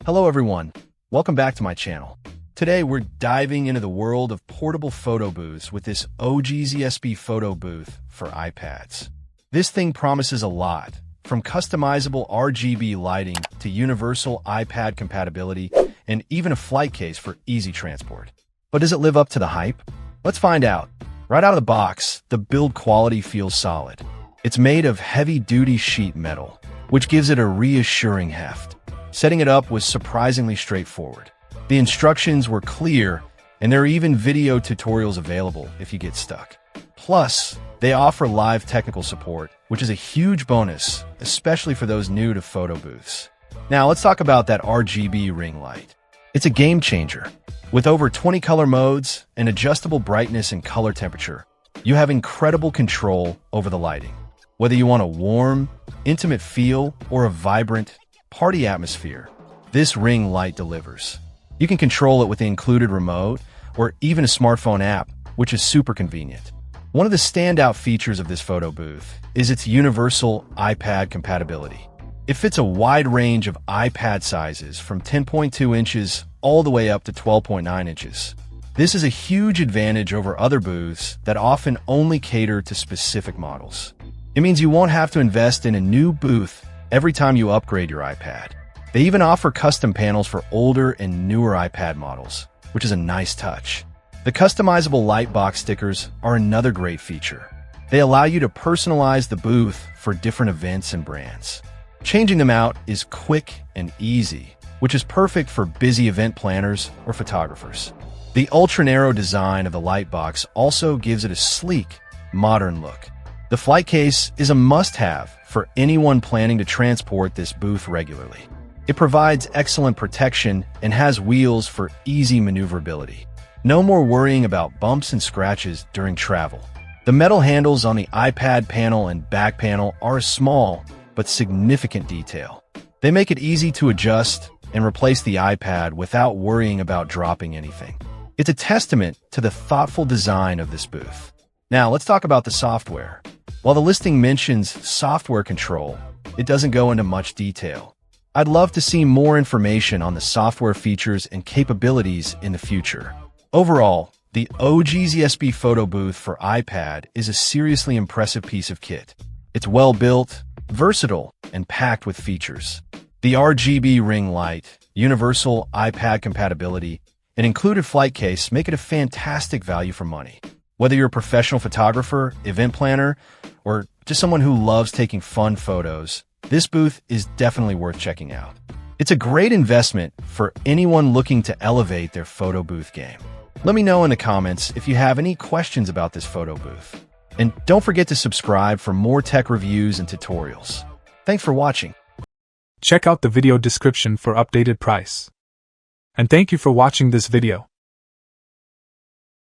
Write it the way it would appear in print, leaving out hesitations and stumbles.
Hello everyone, welcome back to my channel. Today we're diving into the world of portable photo booths with this OGZSP photo booth for iPads. This thing promises a lot, from customizable RGB lighting to universal iPad compatibility and even a flight case for easy transport. But does it live up to the hype? Let's find out. Right out of the box, the build quality feels solid. It's made of heavy-duty sheet metal, which gives it a reassuring heft. Setting it up was surprisingly straightforward. The instructions were clear, and there are even video tutorials available if you get stuck. Plus, they offer live technical support, which is a huge bonus, especially for those new to photo booths. Now, let's talk about that RGB ring light. It's a game changer. With over 20 color modes and adjustable brightness and color temperature, you have incredible control over the lighting. Whether you want a warm, intimate feel or a vibrant, party atmosphere, this ring light delivers. You can control it with the included remote or even a smartphone app, which is super convenient. One of the standout features of this photo booth is its universal iPad compatibility. It fits a wide range of iPad sizes from 10.2 inches all the way up to 12.9 inches. This is a huge advantage over other booths that often only cater to specific models. It means you won't have to invest in a new booth every time you upgrade your iPad. They even offer custom panels for older and newer iPad models, which is a nice touch. The customizable light box stickers are another great feature. They allow you to personalize the booth for different events and brands. Changing them out is quick and easy, which is perfect for busy event planners or photographers. The ultra-narrow design of the light box also gives it a sleek, modern look. The flight case is a must-have for anyone planning to transport this booth regularly. It provides excellent protection and has wheels for easy maneuverability. No more worrying about bumps and scratches during travel. The metal handles on the iPad panel and back panel are a small but significant detail. They make it easy to adjust and replace the iPad without worrying about dropping anything. It's a testament to the thoughtful design of this booth. Now, let's talk about the software. While the listing mentions software control, it doesn't go into much detail. I'd love to see more information on the software features and capabilities in the future. Overall, the OGZSP photo booth for iPad is a seriously impressive piece of kit. It's well built, versatile, and packed with features. The RGB ring light, universal iPad compatibility, and included flight case make it a fantastic value for money. Whether you're a professional photographer, event planner, or just someone who loves taking fun photos, this booth is definitely worth checking out. It's a great investment for anyone looking to elevate their photo booth game. Let me know in the comments if you have any questions about this photo booth. And don't forget to subscribe for more tech reviews and tutorials. Thanks for watching. Check out the video description for updated price. And thank you for watching this video.